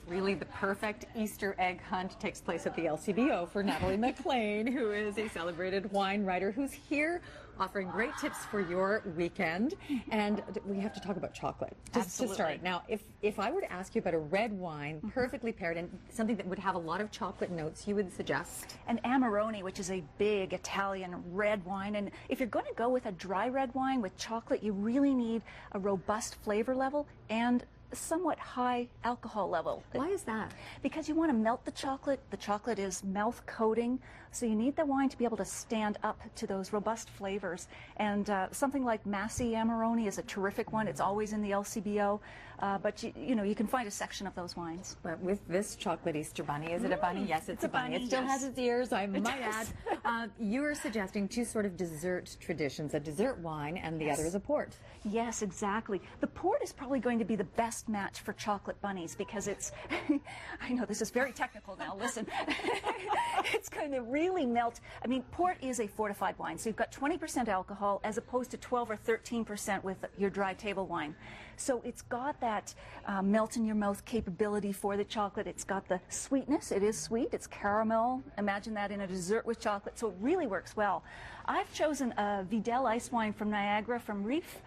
really the perfect Easter egg hunt takes place at the LCBO for Natalie McLean, who is a celebrated wine writer who's here offering great tips for your weekend. And we have to talk about chocolate just to start. Now, if I were to ask you about a red wine, perfectly paired, and something that would have a lot of chocolate notes, you would suggest? An Amarone, which is a big Italian red wine. And if you're going to go with a dry red wine with chocolate, you really need a robust flavor level and somewhat high alcohol level. Why is that? Because you want to melt the chocolate. The chocolate is mouth coating, so you need the wine to be able to stand up to those robust flavors. And something like Massey Amarone is a terrific one. It's always in the LCBO, but you know, you can find a section of those wines. But with this chocolate Easter bunny, is it a bunny? Yes, it's a bunny. It still has its ears, I might add. You are suggesting two sort of dessert traditions, a dessert wine and the other is a port. Yes, exactly. The port is probably going to be the best match for chocolate bunnies because it's, I know this is very technical now, listen. It's going to really melt. I mean, port is a fortified wine, so you've got 20% alcohol as opposed to 12 or 13% with your dry table wine. So it's got that melt in your mouth capability for the chocolate. It's got the sweetness. It is sweet. It's caramel. Imagine that in a dessert with chocolate. So it really works well. I've chosen a Vidal ice wine from Niagara, from Reef,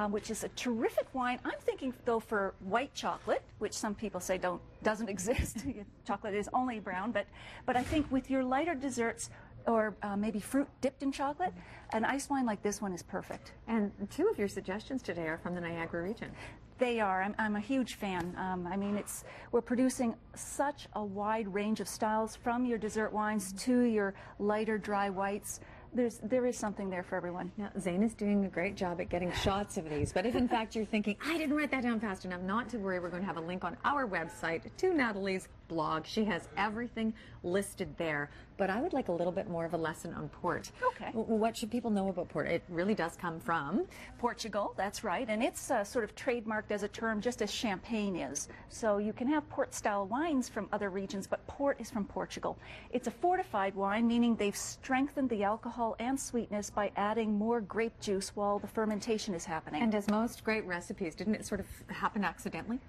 which is a terrific wine. I'm thinking, though, for white chocolate, which some people say doesn't exist. Chocolate is only brown. But I think with your lighter desserts, or maybe fruit dipped in chocolate, an ice wine like this one is perfect. And two of your suggestions today are from the Niagara region. They are. I'm a huge fan. I mean, we're producing such a wide range of styles, from your dessert wines to your lighter dry whites. There is something there for everyone. Now, Zane is doing a great job at getting shots of these, but if in fact you're thinking, I didn't write that down fast enough, not to worry, we're going to have a link on our website to Natalie's blog. She has everything listed there, but I would like a little bit more of a lesson on port. Okay. What should people know about port? It really does come from Portugal, that's right, and it's sort of trademarked as a term just as champagne is. So you can have port-style wines from other regions, but port is from Portugal. It's a fortified wine, meaning they've strengthened the alcohol and sweetness by adding more grape juice while the fermentation is happening. And as most great recipes, didn't it sort of happen accidentally?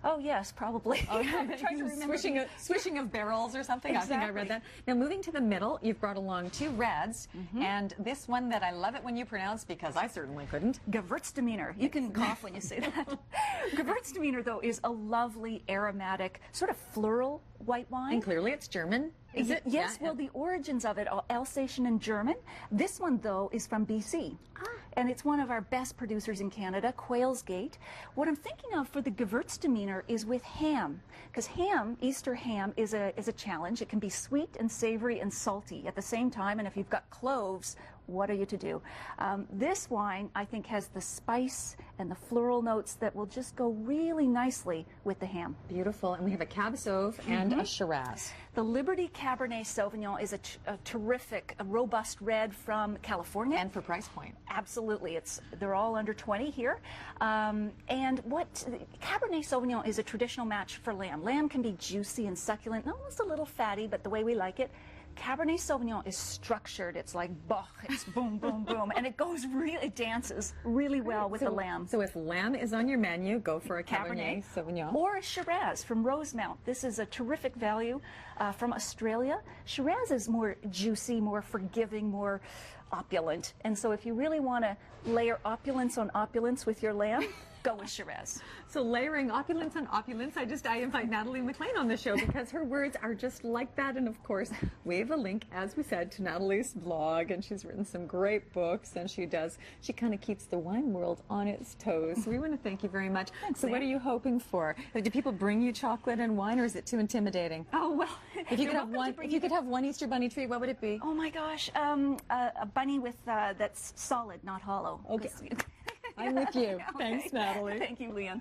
Oh, yes, probably. Oh, I'm trying to remember. Swishing of barrels or something. Exactly. I think I read that. Now, moving to the middle, you've brought along two reds, and this one that I love it when you pronounce, because I certainly couldn't. Gewürztraminer. You can cough when you say that. Gewürztraminer, though, is a lovely, aromatic, sort of floral white wine. And clearly it's German. Is it? Yes, well, the origins of it are Alsatian and German. This one, though, is from BC. And it's one of our best producers in Canada, Quail's Gate. What I'm thinking of for the Gewürztraminer is with ham, because ham, Easter ham, is a challenge. It can be sweet and savory and salty at the same time, and if you've got cloves, what are you to do? This wine, I think, has the spice and the floral notes that will just go really nicely with the ham. Beautiful. And we have a Cab Sauv and a Shiraz. The Liberty Cabernet Sauvignon is a terrific, a robust red from California. And for price point. Absolutely. They're all under 20 here. And Cabernet Sauvignon is a traditional match for lamb. Lamb can be juicy and succulent, almost a little fatty, but the way we like it. Cabernet Sauvignon is structured. It's like Bach. It's boom, boom, boom. And it dances really well with the lamb. So if lamb is on your menu, go for a Cabernet Sauvignon. Or a Shiraz from Rosemount. This is a terrific value from Australia. Shiraz is more juicy, more forgiving, more opulent. And so if you really want to layer opulence on opulence with your lamb, go with Shiraz. So layering opulence on opulence, I invite Natalie McLean on the show because her words are just like that. And of course, we have a link, as we said, to Natalie's blog, and she's written some great books, and she kind of keeps the wine world on its toes. So we want to thank you very much. Thanks, so what are you hoping for? Do people bring you chocolate and wine, or is it too intimidating? Oh, well, if you could have one Easter bunny treat, what would it be? Oh my gosh, a bunny with that's solid, not hollow. Okay. I'm with you. Thanks, Natalie. Thank you, Leanne.